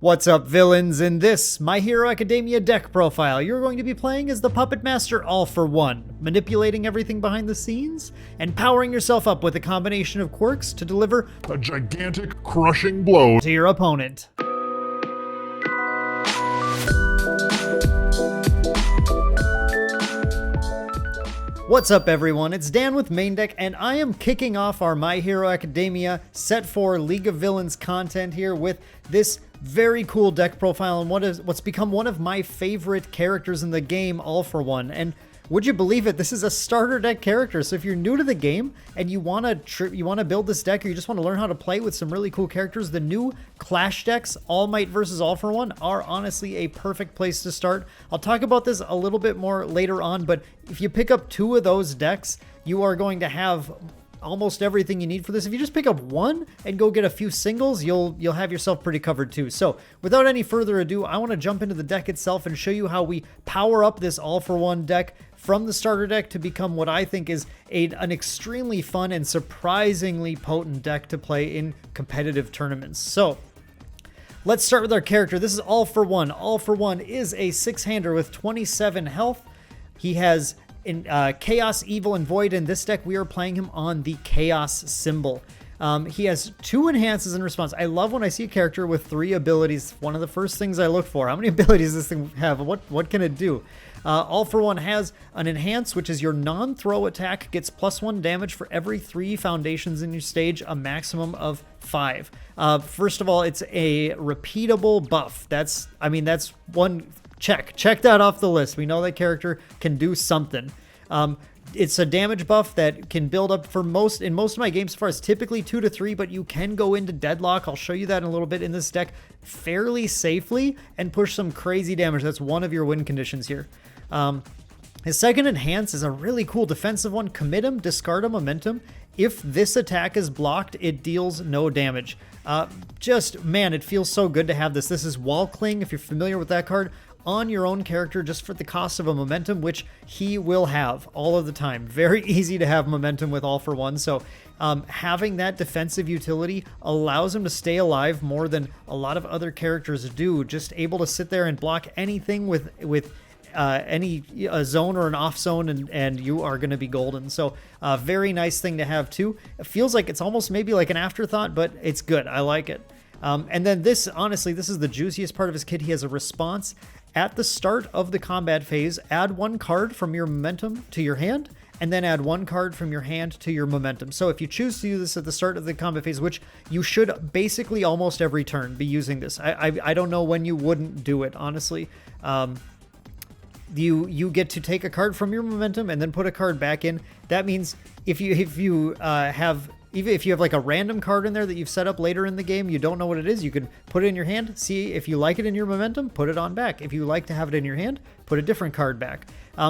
What's up, villains? In this My Hero Academia deck profile, you're going to be playing as the Puppet Master All for One, manipulating everything behind the scenes and powering yourself up with a combination of quirks to deliver a gigantic crushing blow to your opponent. What's up, everyone? It's Dan with Main Deck, and I am kicking off our My Hero Academia Set 4 League of Villains content here with this very cool deck profile and what's become one of my favorite characters in the game, All for One. And would you believe it, this is a starter deck character. So if you're new to the game and you want to build this deck, or you just want to learn how to play with some really cool characters, the new Clash decks, All Might versus All for One, are honestly a perfect place to start. I'll talk about this a little bit more later on, but if you pick up two of those decks, you are going to have almost everything you need for this. If you just pick up one and go get a few singles, you'll have yourself pretty covered too. So without any further ado, I want to jump into the deck itself and show you how we power up this All for One deck from the starter deck to become what I think is an extremely fun and surprisingly potent deck to play in competitive tournaments. So let's start with our character. This is All for One. All for One is a 6-hander with 27 health. He has in Chaos, Evil, and Void. In this deck, we are playing him on the Chaos symbol. He has 2 enhances in response. I love when I see a character with 3 abilities. One of the first things I look for. How many abilities does this thing have? What can it do? All for One has an enhance, which is your non-throw attack gets +1 damage for every 3 foundations in your stage, a maximum of 5. First of all, it's a repeatable buff. That's one. Check that off the list. We know that character can do something. It's a damage buff that can build up for in most of my games so far. It's typically 2 to 3, but you can go into deadlock. I'll show you that in a little bit in this deck fairly safely and push some crazy damage. That's one of your win conditions here. His second enhance is a really cool defensive one. Commit him, discard a momentum. If this attack is blocked, it deals no damage. Man, it feels so good to have this. This is Wall Cling, if you're familiar with that card, on your own character just for the cost of a momentum, which he will have all of the time. Very easy to have momentum with All for One. So having that defensive utility allows him to stay alive more than a lot of other characters do. Just able to sit there and block anything with any zone or an off zone, and you are going to be golden. So very nice thing to have too. It feels like it's almost maybe like an afterthought, but it's good. I like it. And then this, honestly, this is the juiciest part of his kit. He has a response. At the start of the combat phase, add 1 card from your momentum to your hand, and then add 1 card from your hand to your momentum. So if you choose to do this at the start of the combat phase, which you should basically almost every turn be using this. I don't know when you wouldn't do it, honestly. You get to take a card from your momentum and then put a card back in. That means if you have like a random card in there that you've set up later in the game, you don't know what it is, you can put it in your hand, see if you like it in your momentum, put it on back. If you like to have it in your hand, put a different card back.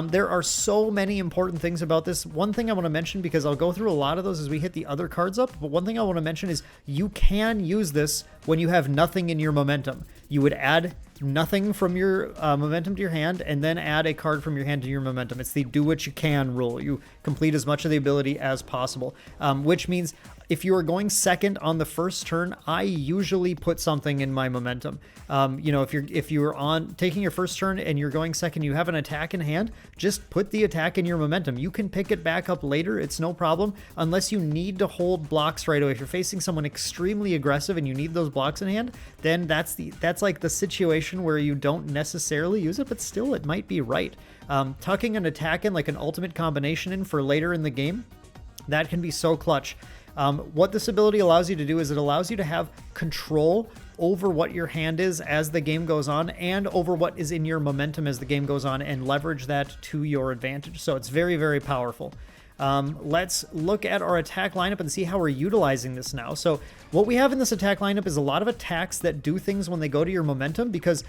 There are so many important things about this. One thing I want to mention, because I'll go through a lot of those as we hit the other cards up, but one thing I want to mention is you can use this when you have nothing in your momentum. You would add nothing from your momentum to your hand and then add a card from your hand to your momentum. It's the do what you can rule. You complete as much of the ability as possible, which means if you are going second on the first turn, I usually put something in my momentum. If you're on taking your first turn and you're going second, you have an attack in hand, just put the attack in your momentum. You can pick it back up later. It's no problem unless you need to hold blocks right away. If you're facing someone extremely aggressive and you need those blocks in hand, then that's like the situation where you don't necessarily use it, but still it might be right. Tucking an attack in, like an ultimate combination in for later in the game, that can be so clutch. What this ability allows you to do is it allows you to have control over what your hand is as the game goes on and over what is in your momentum as the game goes on, and leverage that to your advantage. So it's very, very powerful. Let's look at our attack lineup and see how we're utilizing this now. So what we have in this attack lineup is a lot of attacks that do things when they go to your momentum, because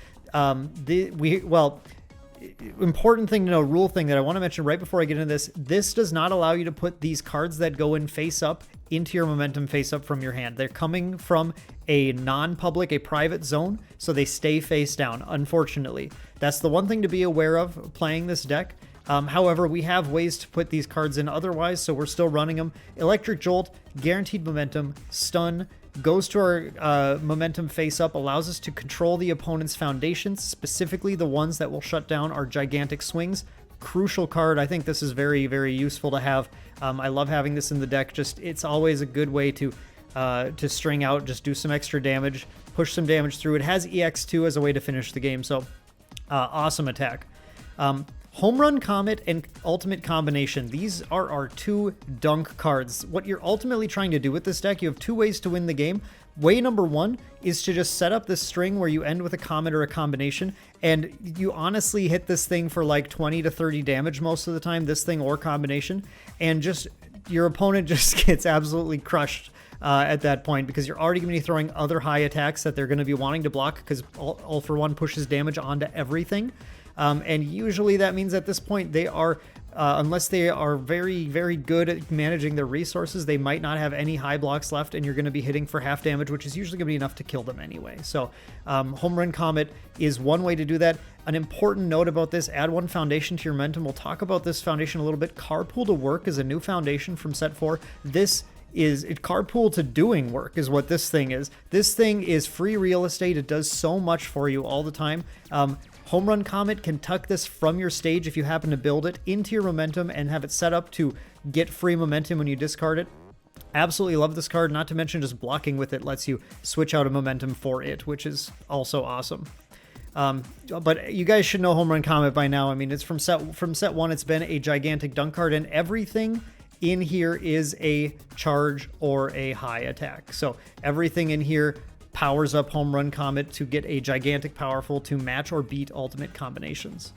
important thing to know, rule thing that I want to mention right before I get into this does not allow you to put these cards that go in face up into your momentum face up from your hand. They're coming from a non-public, a private zone, so they stay face down, unfortunately. That's the one thing to be aware of playing this deck. However, we have ways to put these cards in otherwise, so we're still running them. Electric Jolt, Guaranteed Momentum, Stun, goes to our momentum face up, allows us to control the opponent's foundations, specifically the ones that will shut down our gigantic swings. Crucial card. I think this is very, very useful to have. I love having this in the deck. Just it's always a good way to string out, just do some extra damage, push some damage through. It has EX2 as a way to finish the game, so awesome attack. Home Run Comet and Ultimate Combination. These are our two dunk cards. What you're ultimately trying to do with this deck, you have two ways to win the game. Way number one is to just set up this string where you end with a comet or a combination, and you honestly hit this thing for like 20 to 30 damage most of the time, this thing or combination, and just your opponent just gets absolutely crushed at that point, because you're already going to be throwing other high attacks that they're going to be wanting to block, because all for one pushes damage onto everything. And usually that means at this point they are, unless they are very, very good at managing their resources, they might not have any high blocks left, and you're going to be hitting for half damage, which is usually going to be enough to kill them anyway. So Home Run Comet is one way to do that. An important note about this, add one foundation to your momentum. We'll talk about this foundation a little bit. Carpool to Work is a new foundation from set 4. This is carpool to doing work is what this thing is. This thing is free real estate. It does so much for you all the time. Home Run Comet can tuck this from your stage if you happen to build it into your momentum and have it set up to get free momentum when you discard it. Absolutely love this card, not to mention just blocking with it lets you switch out a momentum for it, which is also awesome. But you guys should know Home Run Comet by now. I mean, it's from set 1, it's been a gigantic dunk card, and everything in here is a charge or a high attack. So everything in here powers up Home Run Comet to get a gigantic powerful to match or beat ultimate combinations.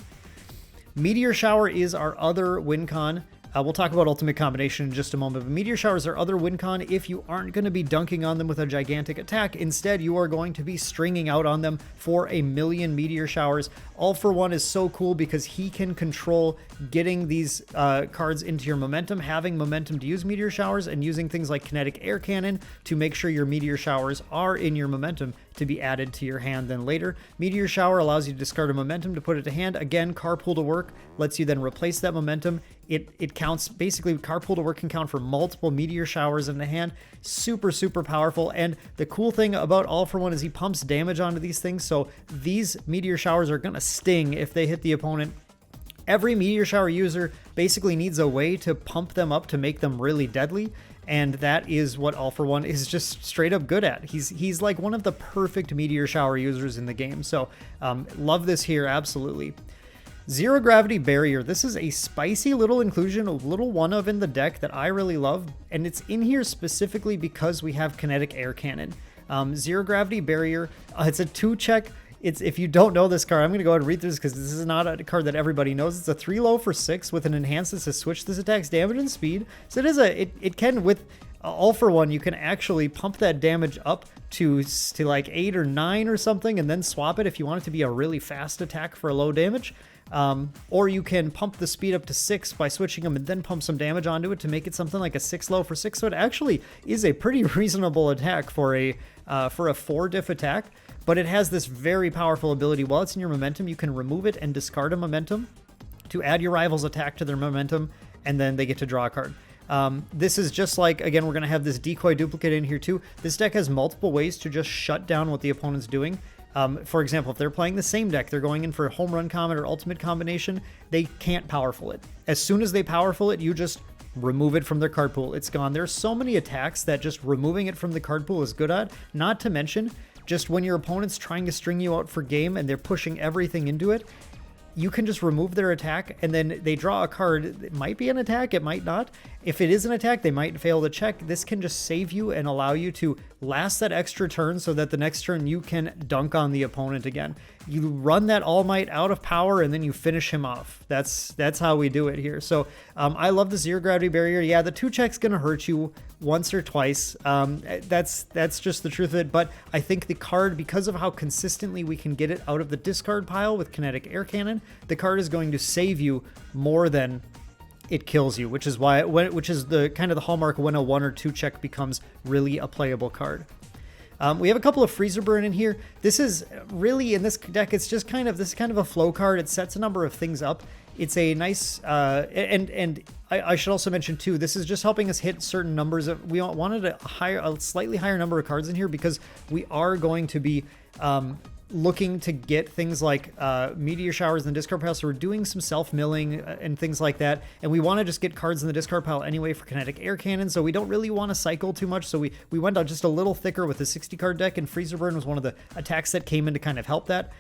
Meteor Shower is our other win con. We'll talk about ultimate combination in just a moment, but Meteor Showers are other win con if you aren't going to be dunking on them with a gigantic attack. Instead, you are going to be stringing out on them for a million Meteor Showers. All for One is so cool because he can control getting these cards into your momentum, having momentum to use Meteor Showers, and using things like Kinetic Air Cannon to make sure your Meteor Showers are in your momentum to be added to your hand then later. Meteor Shower allows you to discard a momentum to put it to hand. Again, Carpool to Work lets you then replace that momentum. It counts, basically Carpool to Work can count for multiple Meteor Showers in the hand. Super, super powerful. And the cool thing about All for One is he pumps damage onto these things, so these Meteor Showers are going to sting if they hit the opponent. Every Meteor Shower user basically needs a way to pump them up to make them really deadly, and that is what All for One is just straight up good at. He's like one of the perfect Meteor Shower users in the game, so love this here, absolutely. Zero Gravity Barrier. This is a spicy little inclusion, a little one of in the deck that I really love, and it's in here specifically because we have Kinetic Air Cannon. Zero Gravity Barrier, it's a 2-check. If you don't know this card, I'm going to go ahead and read through this because this is not a card that everybody knows. It's a 3-low for 6 with an enhance that says switch this attack's damage and speed. So it can, with All for One, you can actually pump that damage up to like 8 or 9 or something, and then swap it if you want it to be a really fast attack for a low damage. Or you can pump the speed up to 6 by switching them and then pump some damage onto it to make it something like a 6-low for 6. So it actually is a pretty reasonable attack for a 4-diff attack. But it has this very powerful ability. While it's in your momentum, you can remove it and discard a momentum to add your rival's attack to their momentum, and then they get to draw a card. This is just like, again, we're going to have this decoy duplicate in here too. This deck has multiple ways to just shut down what the opponent's doing. For example, if they're playing the same deck, they're going in for a Home Run Comet or Ultimate Combination, they can't powerful it. As soon as they powerful it, you just remove it from their card pool. It's gone. There's so many attacks that just removing it from the card pool is good at, not to mention just when your opponent's trying to string you out for game and they're pushing everything into it, you can just remove their attack and then they draw a card. It might be an attack, it might not. If it is an attack, they might fail to check. This can just save you and allow you to last that extra turn so that the next turn you can dunk on the opponent again. You run that All Might out of power and then you finish him off. That's how we do it here. So I love the Zero Gravity Barrier. Yeah, the 2-check's going to hurt you once or twice. That's just the truth of it. But I think the card, because of how consistently we can get it out of the discard pile with Kinetic Air Cannon, the card is going to save you more than it kills you, which is the kind of the hallmark when a 1 or 2 check becomes really a playable card. We have a couple of Freezer Burn in here. This is really, in this deck, it's just kind of a flow card. It sets a number of things up. it's a nice, and I should also mention too, this is just helping us hit certain numbers. We wanted a slightly higher number of cards in here because we are going to be looking to get things like Meteor Showers in the discard pile, so we're doing some self-milling and things like that, and we want to just get cards in the discard pile anyway for Kinetic Air Cannon, so we don't really want to cycle too much, so we went out just a little thicker with a 60 card deck, and Freezer Burn was one of the attacks that came in to kind of help that.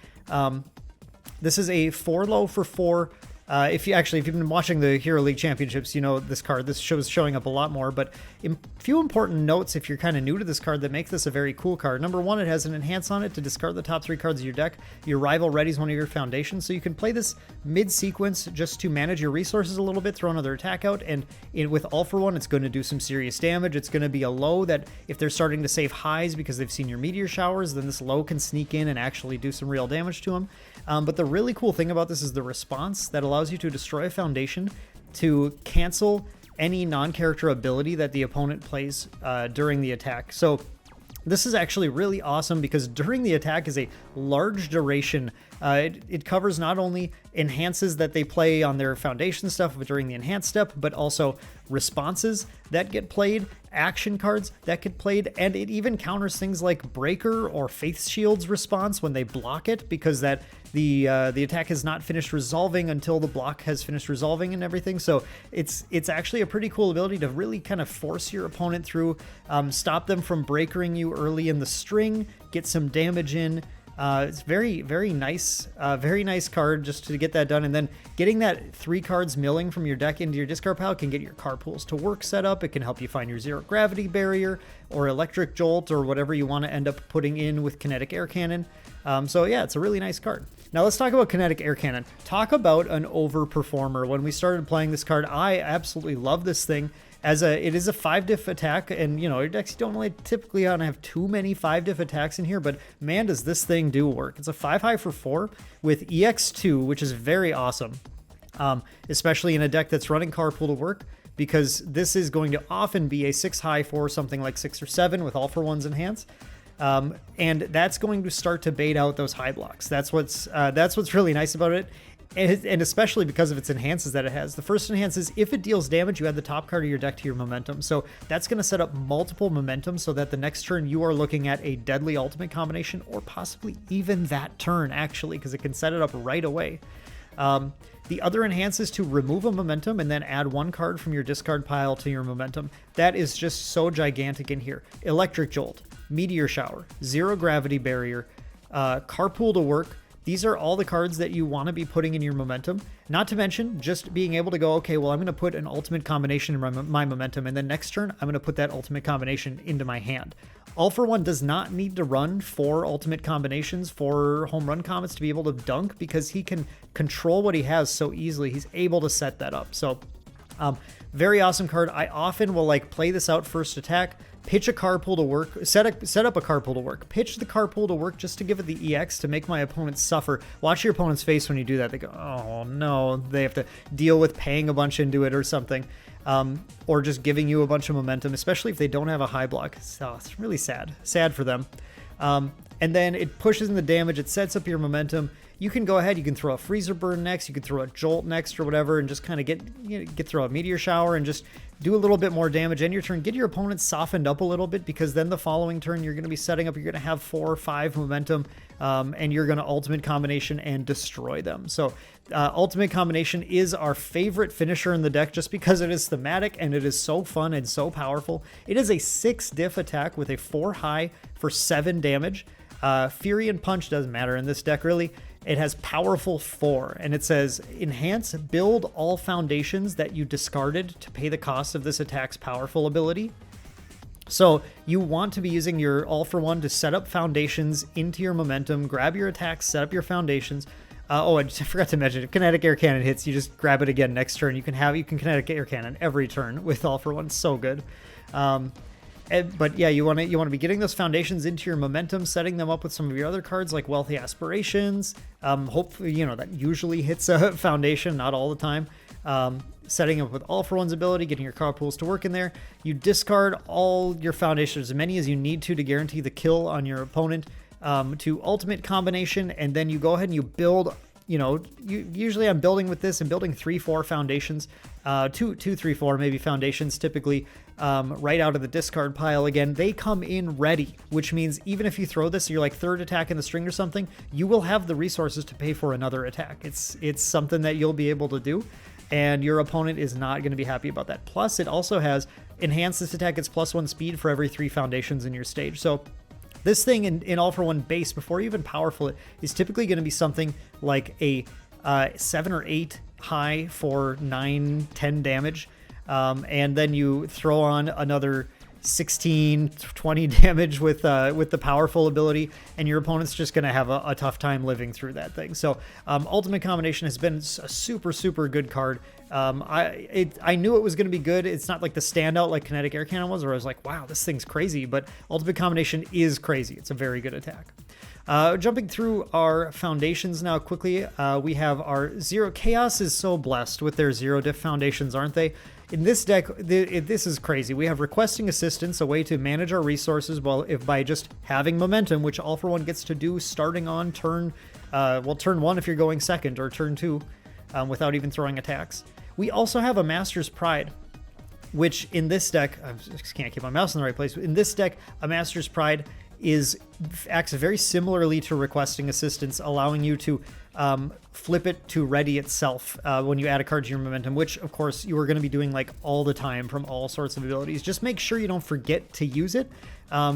This is a 4 for 4. If you've been watching the Hero League Championships, you know this card. This show is showing up a lot more, but a few important notes if you're kind of new to this card that make this a very cool card. Number one, it has an enhance on it to discard the top 3 cards of your deck. Your rival readies one of your foundations, so you can play this mid-sequence just to manage your resources a little bit, throw another attack out, and with all for one, it's going to do some serious damage. It's going to be a low that if they're starting to save highs because they've seen your Meteor Showers, then this low can sneak in and actually do some real damage to them. But the really cool thing about this is the response that allows you to destroy a foundation to cancel any non-character ability that the opponent plays during the attack. So this is actually really awesome because during the attack is a large duration. It covers not only enhances that they play on their foundation stuff during the enhanced step, but also responses that get played, action cards that get played, and it even counters things like Breaker or Faith Shield's response when they block it, because that the attack has not finished resolving until the block has finished resolving and everything. So it's actually a pretty cool ability to really kind of force your opponent through, stop them from breakering you early in the string, get some damage in. It's very, very nice card just to get that done. And then getting that 3 cards milling from your deck into your discard pile can get your Carpools to work set up. It can help you find your Zero Gravity Barrier or Electric Jolt or whatever you want to end up putting in with Kinetic Air Cannon. So yeah, it's a really nice card. Now let's talk about Kinetic Air Cannon. Talk about an overperformer. When we started playing this card, I absolutely love this thing. It is a 5-diff attack, and your decks don't really typically want to have too many 5-diff attacks in here, but man, does this thing do work. It's a 5 for 4 with EX2, which is very awesome, especially in a deck that's running Carpool to work, because this is going to often be a 6 for something like 6 or 7 with all for ones enhance. And that's going to start to bait out those high blocks. That's what's really nice about it. And especially because of its enhances that it has. The first enhance is if it deals damage, you add the top card of your deck to your momentum. So that's going to set up multiple momentum so that the next turn you are looking at a deadly ultimate combination, or possibly even that turn actually, because it can set it up right away. The other enhance is to remove a momentum and then add 1 card from your discard pile to your momentum. That is just so gigantic in here. Electric Jolt, Meteor Shower, Zero Gravity Barrier, Carpool to work. These are all the cards that you want to be putting in your momentum. Not to mention just being able to go, okay, well, I'm going to put an ultimate combination in my momentum, and then next turn, I'm going to put that ultimate combination into my hand. All for One does not need to run 4 ultimate combinations for home run comets to be able to dunk, because he can control what he has so easily. He's able to set that up. So, very awesome card. I often will play this out first attack, pitch a Carpool to work, set up a Carpool to work, pitch the Carpool to work just to give it the EX to make my opponent suffer. Watch your opponent's face when you do that. They go, oh no, they have to deal with paying a bunch into it or something, or just giving you a bunch of momentum, especially if they don't have a high block. So it's really sad for them. And then it pushes in the damage, it sets up your momentum. You can go ahead, you can throw a Freezer Burn next, you can throw a Jolt next or whatever, and just kind of throw a Meteor Shower and just do a little bit more damage in your turn. Get your opponent softened up a little bit, because then the following turn you're going to be setting up, you're going to have 4 or 5 momentum, and you're going to ultimate combination and destroy them. So ultimate combination is our favorite finisher in the deck just because it is thematic and it is so fun and so powerful. It is a 6-diff attack with a 4 for 7 damage. Fury and Punch doesn't matter in this deck really. It has powerful 4, and it says enhance, build all foundations that you discarded to pay the cost of this attack's powerful ability. So you want to be using your all for one to set up foundations into your momentum, grab your attacks, set up your foundations. I forgot to mention, if Kinetic Air Cannon hits, you just grab it again next turn. You can Kinetic Air Cannon every turn with all for one. So good. But yeah, you want to be getting those foundations into your momentum, setting them up with some of your other cards like Wealthy Aspirations. Hopefully, that usually hits a foundation, not all the time. Setting up with all for one's ability, getting your Carpools to work in there. You discard all your foundations, as many as you need to guarantee the kill on your opponent, to ultimate combination, and then you go ahead and you build you know, usually I'm building with this and building 3-4 foundations, 2-3-4 maybe foundations typically, right out of the discard pile. Again, they come in ready, which means even if you throw this, you're like third attack in the string or something, you will have the resources to pay for another attack. It's something that you'll be able to do, and your opponent is not going to be happy about that. Plus, it also has enhanced this attack. It's +1 speed for every 3 foundations in your stage. So this thing in all for one base, before you even powerful it, is typically going to be something like a 7 or 8 high for 9-10 damage. And then you throw on another 16-20 damage with the powerful ability, and your opponent's just going to have a tough time living through that thing. So Ultimate Combination has been a super good card. I knew it was going to be good. It's not like the standout like Kinetic Air Cannon was, where I was like, wow, this thing's crazy, but Ultimate Combination is crazy. It's a very good attack. Jumping through our foundations now quickly, we have our Zero. Chaos is so blessed with their 0 diff foundations, aren't they? In this deck, this is crazy. We have Requesting Assistance, a way to manage our resources by just having momentum, which All for One gets to do starting on turn 1 if you're going second, or turn 2, without even throwing attacks. We also have a Master's Pride, which in this deck, I just can't keep my mouse in the right place. In this deck, a Master's Pride acts very similarly to Requesting Assistance, allowing you to flip it to ready itself when you add a card to your momentum, which of course you are going to be doing like all the time from all sorts of abilities. Just make sure you don't forget to use it.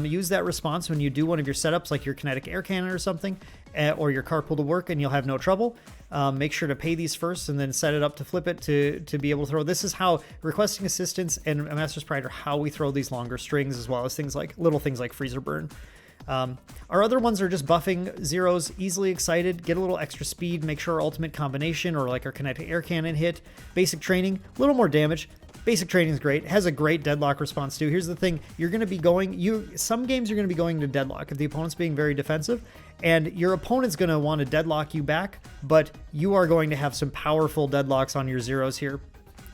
Use that response when you do one of your setups, like your Kinetic Air Cannon or something, or your Carpool to work, and you'll have no trouble. Make sure to pay these first and then set it up to flip it to be able to throw. This is how Requesting Assistance and Master's Pride are how we throw these longer strings, as well as little things like Freezer Burn. Our other ones are just buffing zeros, easily excited, get a little extra speed, make sure our Ultimate Combination or like our Kinetic Air Cannon hit. Basic Training, a little more damage. Basic Training is great. It has a great deadlock response too. Here's the thing, you're going to be some games you're going to be going to deadlock if the opponent's being very defensive, and your opponent's going to want to deadlock you back, but you are going to have some powerful deadlocks on your zeros here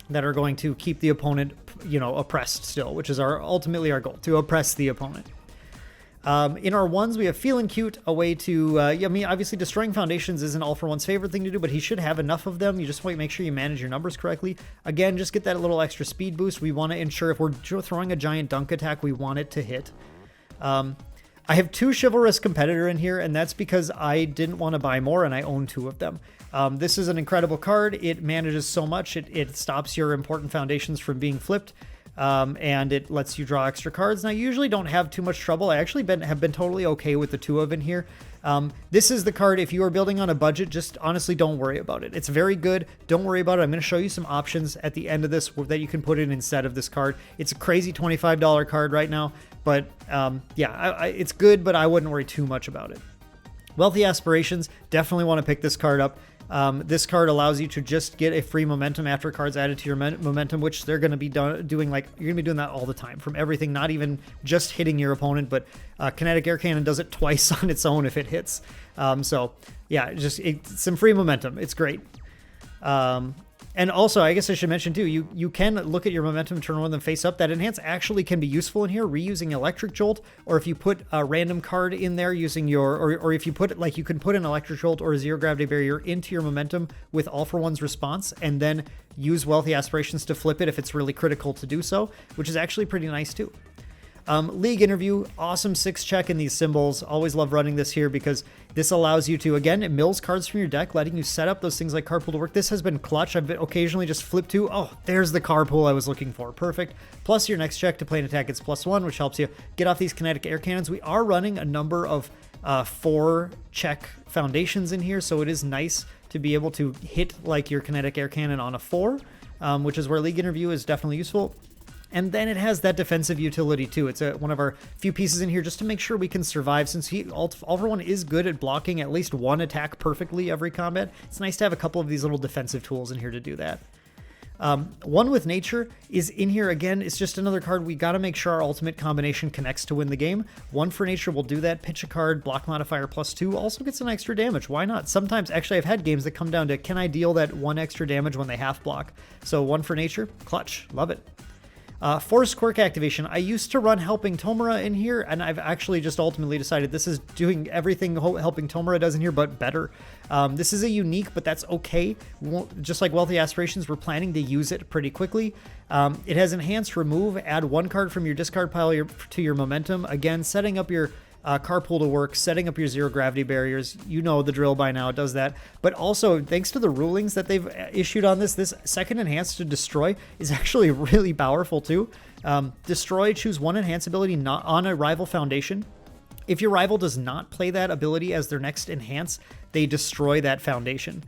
that are going to keep the opponent, oppressed still, which is ultimately our goal, to oppress the opponent. In our ones, we have Feeling Cute, a way to, obviously Destroying Foundations isn't All for One's favorite thing to do, but he should have enough of them. You just want to make sure you manage your numbers correctly. Again, just get that little extra speed boost. We want to ensure if we're throwing a giant dunk attack, we want it to hit. I have 2 Chivalrous Competitor in here, and that's because I didn't want to buy more, and I own 2 of them. This is an incredible card. It manages so much. It stops your important foundations from being flipped. And it lets you draw extra cards. Now, I usually don't have too much trouble. I actually have been totally okay with the 2 of in here. This is the card, if you are building on a budget, just honestly don't worry about it. It's very good. Don't worry about it. I'm going to show you some options at the end of this that you can put in instead of this card. It's a crazy $25 card right now, but it's good, but I wouldn't worry too much about it. Wealthy Aspirations, definitely want to pick this card up. This card allows you to just get a free momentum after a card's added to your momentum, which they're going to be doing you're going to be doing that all the time from everything, not even just hitting your opponent, but Kinetic Air Cannon does it twice on its own if it hits. Some free momentum. It's great. And also, I guess I should mention too, you can look at your momentum, turn one of them face up. That enhance actually can be useful in here, reusing Electric Jolt, or if you put a random card in there using or if you put it, you can put an Electric Jolt or a Zero Gravity Barrier into your momentum with All for One's response, and then use Wealthy Aspirations to flip it if it's really critical to do so, which is actually pretty nice too. League Interview, awesome 6 check in these symbols. Always love running this here because this allows you to, again, it mills cards from your deck, letting you set up those things like Carpool to work. This has been clutch. I've occasionally just flipped to, oh, there's the Carpool I was looking for. Perfect. Plus your next check to play an attack, it's +1, which helps you get off these Kinetic Air Cannons. We are running a number of 4 check foundations in here, so it is nice to be able to hit like your Kinetic Air Cannon on a 4, which is where League Interview is definitely useful. And then it has that defensive utility too. It's one of our few pieces in here just to make sure we can survive, since All for One is good at blocking at least 1 attack perfectly every combat. It's nice to have a couple of these little defensive tools in here to do that. One with Nature is in here again. It's just another card. We got to make sure our Ultimate Combination connects to win the game. 1 for Nature will do that. Pitch a card, block modifier +2, also gets some extra damage. Why not? Sometimes, actually, I've had games that come down to, can I deal that 1 extra damage when they half block? So 1 for Nature, clutch, love it. Force Quirk activation. I used to run Helping Tomura in here, and I've actually just ultimately decided this is doing everything Helping Tomura does in here, but better. This is a unique, but that's okay. Just like Wealthy Aspirations, we're planning to use it pretty quickly. It has enhanced remove, add one card from your discard pile to your momentum. Again, setting up your Carpool to work, setting up your zero gravity barriers. You know the drill by now, it does that. But also, thanks to the rulings that they've issued on this second enhance to destroy is actually really powerful too. Destroy, choose one enhance ability not on a rival foundation. If your rival does not play that ability as their next enhance, they destroy that foundation.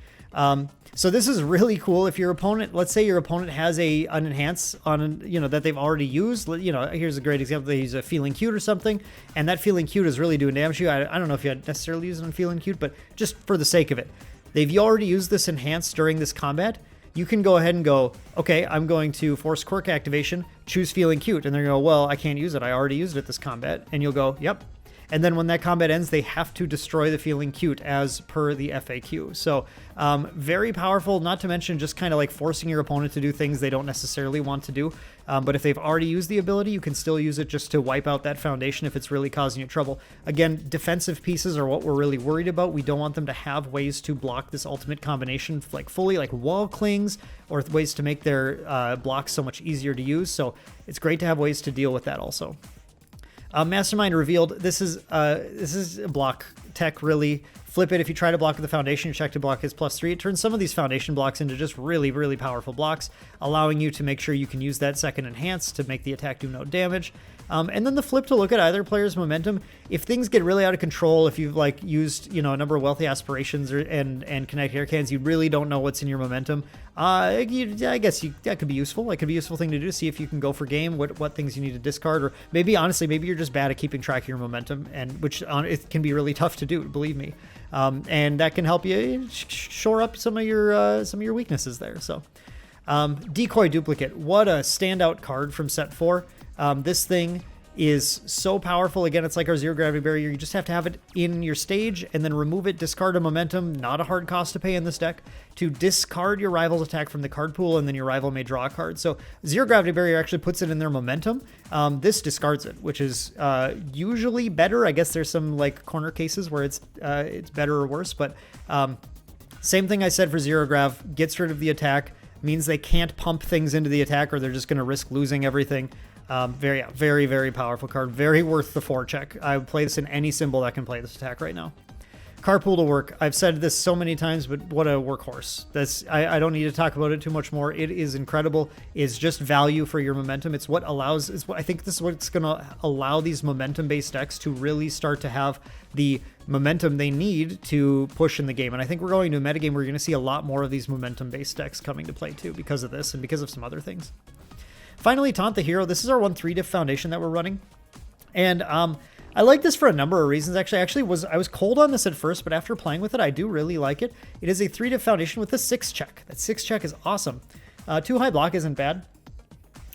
So this is really cool. If your opponent, let's say your opponent has an enhance on, that they've already used, here's a great example. They use a Feeling Cute or something, and that Feeling Cute is really doing damage to you. I don't know if you necessarily use it on Feeling Cute, but just for the sake of it, they've already used this enhance during this combat. You can go ahead and go, okay, I'm going to force Quirk activation, choose Feeling Cute, and they're going to go, well, I can't use it. I already used it this combat. And you'll go, yep. And then when that combat ends, they have to destroy the Feeling Cute as per the FAQ. So very powerful, not to mention just kind of like forcing your opponent to do things they don't necessarily want to do. But if they've already used the ability, you can still use it just to wipe out that foundation if it's really causing you trouble. Again, defensive pieces are what we're really worried about. We don't want them to have ways to block this ultimate combination like fully, like wall clings, or ways to make their blocks so much easier to use. So it's great to have ways to deal with that also. Mastermind revealed this is a block tech, really. Flip it. If you try to block with the foundation, your check to block is +3. It turns some of these foundation blocks into just really, really powerful blocks, allowing you to make sure you can use that second enhance to make the attack do no damage. And then the flip to look at either player's momentum. If things get really out of control, if you've like used a number of Wealthy Aspirations and Connect Hair Cans, you really don't know what's in your momentum. I guess that could be useful. It could be a useful thing to do. See if you can go for game, what things you need to discard, or maybe honestly, maybe you're just bad at keeping track of your momentum, and which it can be really tough to do. Believe me. And that can help you shore up some of your weaknesses there. So, Decoy Duplicate, what a standout card from set 4. This thing is so powerful. Again, it's like our zero gravity barrier. You just have to have it in your stage and then remove it, discard a momentum, not a hard cost to pay in this deck, to discard your rival's attack from the card pool, and then your rival may draw a card. So zero gravity barrier actually puts it in their momentum. This discards it, which is usually better. I guess there's some like corner cases where it's better or worse, but same thing I said for zero grav, gets rid of the attack, means they can't pump things into the attack or they're just going to risk losing everything. Very, very powerful card. Very worth the 4 check. I would play this in any symbol that can play this attack right now. Carpool to work. I've said this so many times, but what a workhorse. I don't need to talk about it too much more. It is incredible. It's just value for your momentum. It's what allows, I think this is what's going to allow these momentum-based decks to really start to have the momentum they need to push in the game. And I think we're going to a metagame where you're going to see a lot more of these momentum-based decks coming to play too because of this and because of some other things. Finally, Taunt the Hero. This is our 1/3 diff foundation that we're running. And I like this for a number of reasons. I was cold on this at first, but after playing with it, I do really like it. It is a 3 diff foundation with a 6 check. That 6 check is awesome. 2 high block isn't bad.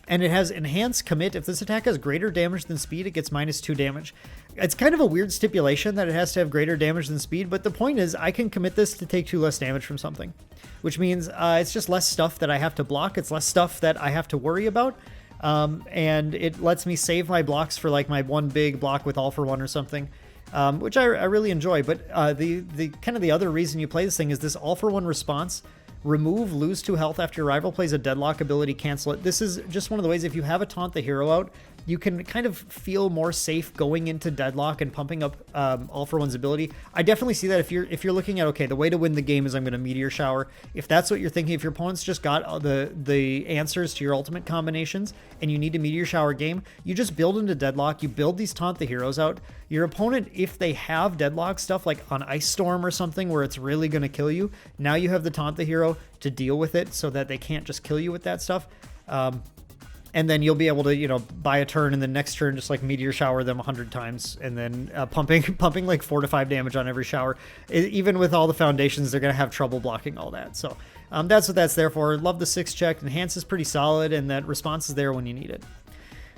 And it has Enhance Commit. If this attack has greater damage than speed, it gets -2 damage. It's kind of a weird stipulation that it has to have greater damage than speed, but the point is I can commit this to take 2 less damage from something, which means it's just less stuff that I have to block. It's less stuff that I have to worry about. And it lets me save my blocks for like my one big block with All for One or something, which I really enjoy. But the kind of the other reason you play this thing is this All for One response. Remove, lose 2 health after your rival plays a deadlock ability, cancel it. This is just one of the ways, if you have a Taunt the Hero out, you can kind of feel more safe going into deadlock and pumping up All for One's ability. I definitely see that if you're looking at, okay, the way to win the game is I'm going to Meteor Shower. If that's what you're thinking, if your opponent's just got the answers to your ultimate combinations and you need to Meteor Shower game, you just build into deadlock. You build these Taunt the Heroes out. Your opponent, if they have deadlock stuff like on Ice Storm or something where it's really going to kill you, now you have the Taunt the Hero to deal with it so that they can't just kill you with that stuff. And then you'll be able to, buy a turn and the next turn just like Meteor Shower them 100 times and then pumping like 4 to 5 damage on every shower. Even with all the foundations, they're going to have trouble blocking all that. So that's what that's there for. Love the 6 check. Enhance is pretty solid and that response is there when you need it.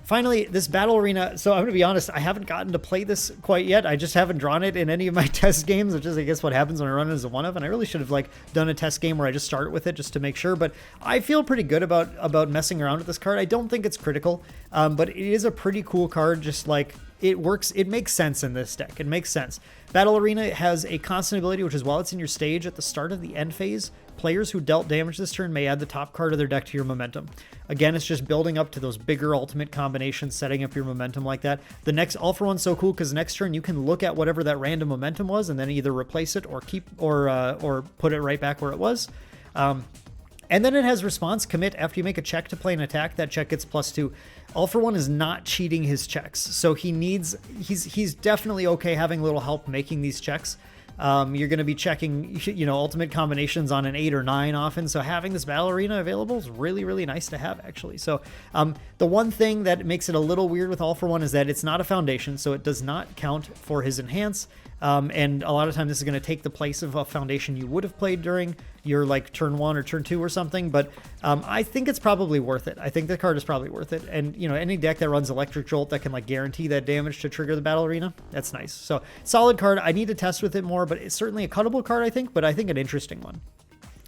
Finally, this Battle Arena. So I'm going to be honest, I haven't gotten to play this quite yet. I just haven't drawn it in any of my test games, which is, I guess, what happens when I run it as a one-of. And I really should have like done a test game where I just start with it just to make sure. But I feel pretty good about messing around with this card. I don't think it's critical, but it is a pretty cool card. Just like it works, it makes sense in this deck. It makes sense. Battle Arena has a constant ability, which is while it's in your stage at the start of the end phase, players who dealt damage this turn may add the top card of their deck to your momentum. Again, it's just building up to those bigger ultimate combinations, setting up your momentum like that. The next All for One's so cool because next turn you can look at whatever that random momentum was and then either replace it or keep or put it right back where it was. And then it has response commit after you make a check to play an attack. That check gets +2. All for One is not cheating his checks, so he's definitely okay having a little help making these checks. You're going to be checking, ultimate combinations on an 8 or 9 often. So having this Battle Arena available is really, really nice to have, actually. So the one thing that makes it a little weird with All for One is that it's not a foundation, so it does not count for his enhance. And a lot of times this is going to take the place of a foundation you would have played during your like turn 1 or turn 2 or something. But I think it's probably worth it. I think the card is probably worth it. And any deck that runs Electric Jolt that can like guarantee that damage to trigger the Battle Arena, that's nice. So solid card. I need to test with it more, but it's certainly a cuttable card, I think. But I think an interesting one.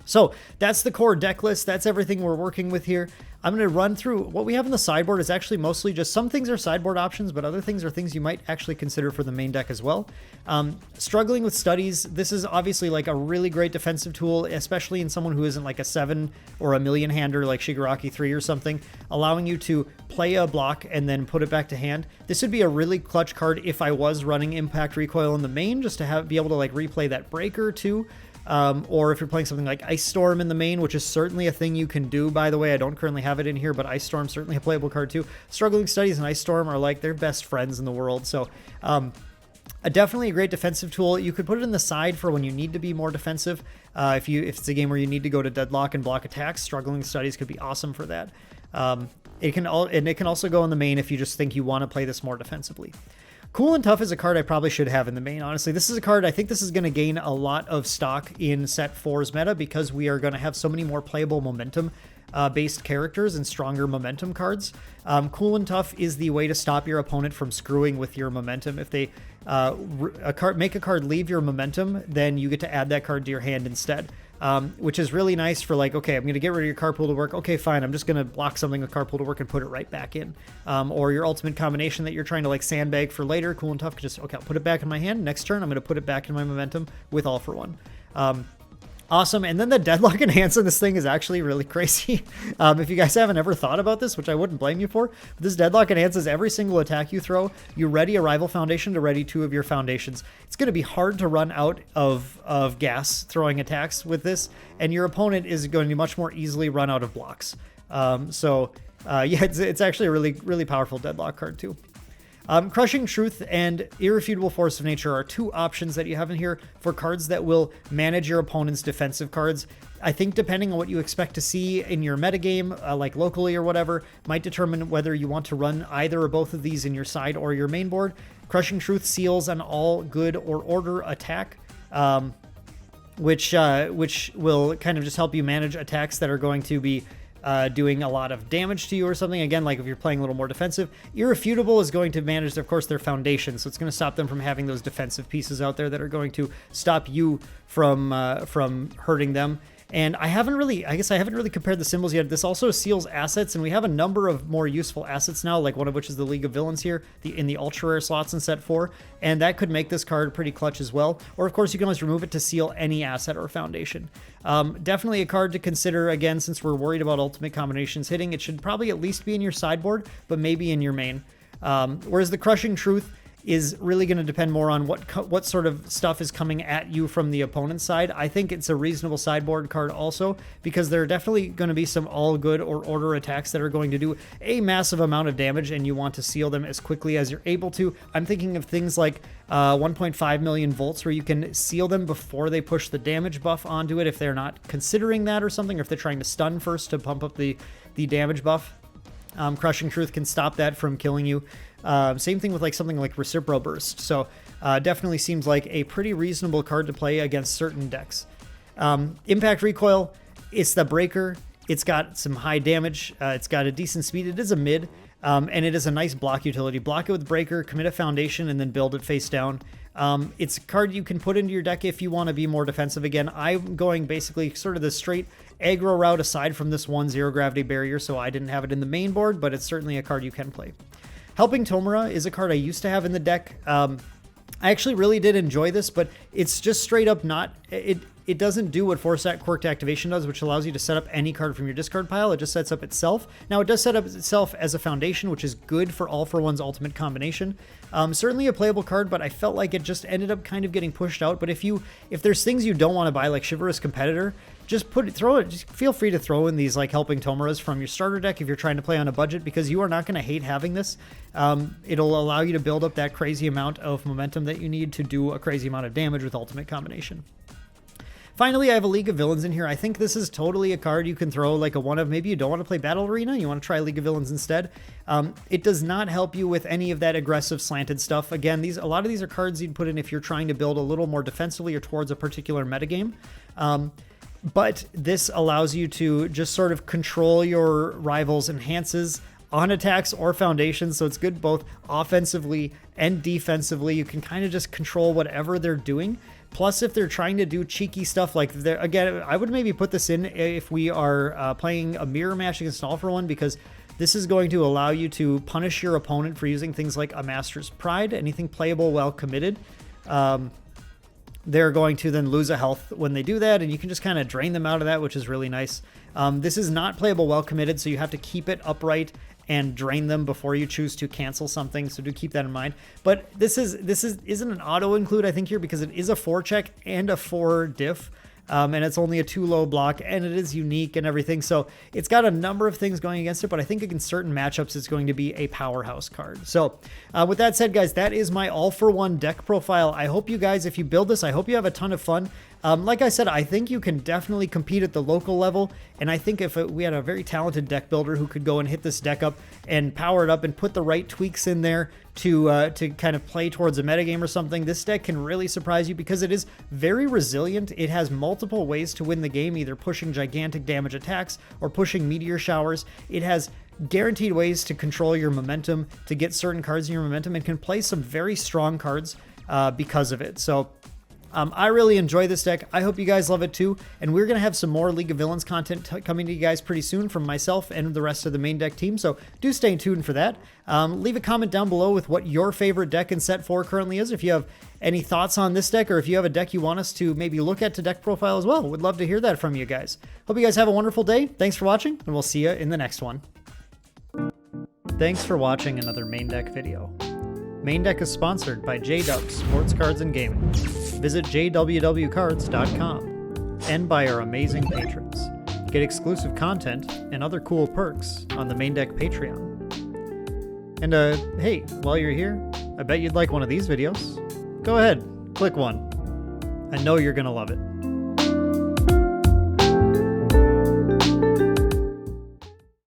So that's the core deck list. That's everything we're working with here. I'm going to run through what we have in the sideboard is actually mostly just some things are sideboard options, but other things are things you might actually consider for the main deck as well. Struggling with studies. This is obviously like a really great defensive tool, especially in someone who isn't like a 7 or a million hander like Shigaraki 3 or something, allowing you to play a block and then put it back to hand. This would be a really clutch card if I was running Impact Recoil in the main, just to be able to like replay that breaker too. Or if you're playing something like Ice Storm in the main, which is certainly a thing you can do, by the way. I don't currently have it in here, but Ice Storm certainly a playable card too. Struggling Studies and Ice Storm are like they're best friends in the world. So definitely a great defensive tool. You could put it in the side for when you need to be more defensive. If it's a game where you need to go to deadlock and block attacks, Struggling Studies could be awesome for that. It can also go in the main if you just think you want to play this more defensively. Cool and Tough is a card I probably should have in the main. Honestly, this is a card I think this is going to gain a lot of stock in set 4's meta because we are going to have so many more playable momentum based characters and stronger momentum cards. Cool and Tough is the way to stop your opponent from screwing with your momentum. If they make a card leave your momentum, then you get to add that card to your hand instead. Which is really nice for like, okay, I'm going to get rid of your Carpool to work. Okay, fine. I'm just going to block something with Carpool to work and put it right back in. Or your ultimate combination that you're trying to like sandbag for later. Cool and Tough could just, okay, I'll put it back in my hand. Next turn, I'm going to put it back in my momentum with All for One. Awesome. And then the Deadlock Enhance in this thing is actually really crazy. If you guys haven't ever thought about this, which I wouldn't blame you for, this Deadlock enhances every single attack you throw. You ready a rival foundation to ready 2 of your foundations. It's going to be hard to run out of gas throwing attacks with this, and your opponent is going to much more easily run out of blocks. Yeah, it's actually a really, really powerful Deadlock card too. Crushing Truth and Irrefutable Force of Nature are 2 options that you have in here for cards that will manage your opponent's defensive cards. I think depending on what you expect to see in your metagame, like locally or whatever, might determine whether you want to run either or both of these in your side or your main board. Crushing Truth seals an all good or order attack, which will kind of just help you manage attacks that are going to be doing a lot of damage to you or something. Again, like if you're playing a little more defensive. Irrefutable is going to manage, of course, their foundation, so it's going to stop them from having those defensive pieces out there that are going to stop you from hurting them. And I guess I haven't really compared the symbols yet. This also seals assets, and we have a number of more useful assets now, like one of which is the League of Villains here, in the ultra rare slots in set 4, and that could make this card pretty clutch as well. Or of course you can always remove it to seal any asset or foundation. Definitely a card to consider. Again, since we're worried about ultimate combinations hitting, it should probably at least be in your sideboard, but maybe in your main. Whereas the Crushing Truth is really going to depend more on what sort of stuff is coming at you from the opponent's side. I think it's a reasonable sideboard card also, because there are definitely going to be some all good or order attacks that are going to do a massive amount of damage, and you want to seal them as quickly as you're able to. I'm thinking of things like 1.5 million volts, where you can seal them before they push the damage buff onto it if they're not considering that or something, or if they're trying to stun first to pump up the damage buff. Crushing Truth can stop that from killing you. Same thing with like something like Recipro Burst. So definitely seems like a pretty reasonable card to play against certain decks. Impact Recoil, it's the breaker. It's got some high damage. It's got a decent speed. It is a mid. And it is a nice block utility. Block it with Breaker, commit a Foundation, and then build it face down. It's a card you can put into your deck if you want to be more defensive. Again, I'm going basically sort of the straight aggro route aside from this 1/0 gravity barrier, so I didn't have it in the main board, but it's certainly a card you can play. Helping Tomura is a card I used to have in the deck. I actually really did enjoy this, but it's just straight up not... It doesn't do what 4-stat Quirked Activation does, which allows you to set up any card from your discard pile. It just sets up itself. Now, it does set up itself as a foundation, which is good for All for One's ultimate combination. Certainly a playable card, but I felt like it just ended up kind of getting pushed out. But if there's things you don't want to buy, like Chivalrous Competitor, just feel free to throw in these like Helping Tomuras from your starter deck if you're trying to play on a budget, because you are not going to hate having this. It'll allow you to build up that crazy amount of momentum that you need to do a crazy amount of damage with ultimate combination. Finally, I have a League of Villains in here. I think this is totally a card you can throw like a one of. Maybe you don't want to play Battle Arena, you want to try League of Villains instead. It does not help you with any of that aggressive slanted stuff. Again, a lot of these are cards you'd put in if you're trying to build a little more defensively or towards a particular metagame. But this allows you to just sort of control your rivals' enhances on attacks or foundations, so it's good both offensively and defensively. You can kind of just control whatever they're doing. Plus, if they're trying to do cheeky stuff like again, I would maybe put this in if we are playing a mirror match against an All for One, because this is going to allow you to punish your opponent for using things like a Master's Pride, anything playable while committed. They're going to then lose a health when they do that, and you can just kind of drain them out of that, which is really nice. This is not playable while committed, so you have to keep it upright and drain them before you choose to cancel something, so do keep that in mind. But this isn't an auto include, I think, here, because it is a 4-check and a 4 diff. And it's only a 2-low block, and it is unique and everything. So it's got a number of things going against it, but I think against certain matchups, it's going to be a powerhouse card. So with that said, guys, that is my All for One deck profile. I hope you guys, if you build this, I hope you have a ton of fun. Like I said, I think you can definitely compete at the local level, and I think if we had a very talented deck builder who could go and hit this deck up and power it up and put the right tweaks in there to kind of play towards a metagame or something, this deck can really surprise you because it is very resilient. It has multiple ways to win the game, either pushing gigantic damage attacks or pushing Meteor Showers. It has guaranteed ways to control your momentum, to get certain cards in your momentum, and can play some very strong cards because of it. So I really enjoy this deck. I hope you guys love it too. And we're going to have some more League of Villains content coming to you guys pretty soon from myself and the rest of the main deck team. So do stay tuned for that. Leave a comment down below with what your favorite deck in set 4 currently is. If you have any thoughts on this deck, or if you have a deck you want us to maybe look at to deck profile as well, would love to hear that from you guys. Hope you guys have a wonderful day. Thanks for watching, and we'll see you in the next one. Thanks for watching another main deck video. Main Deck is sponsored by J-Dub Sports Cards and Gaming. Visit jwwcards.com and by our amazing patrons. Get exclusive content and other cool perks on the Main Deck Patreon. And hey, while you're here, I bet you'd like one of these videos. Go ahead, click one. I know you're gonna love it.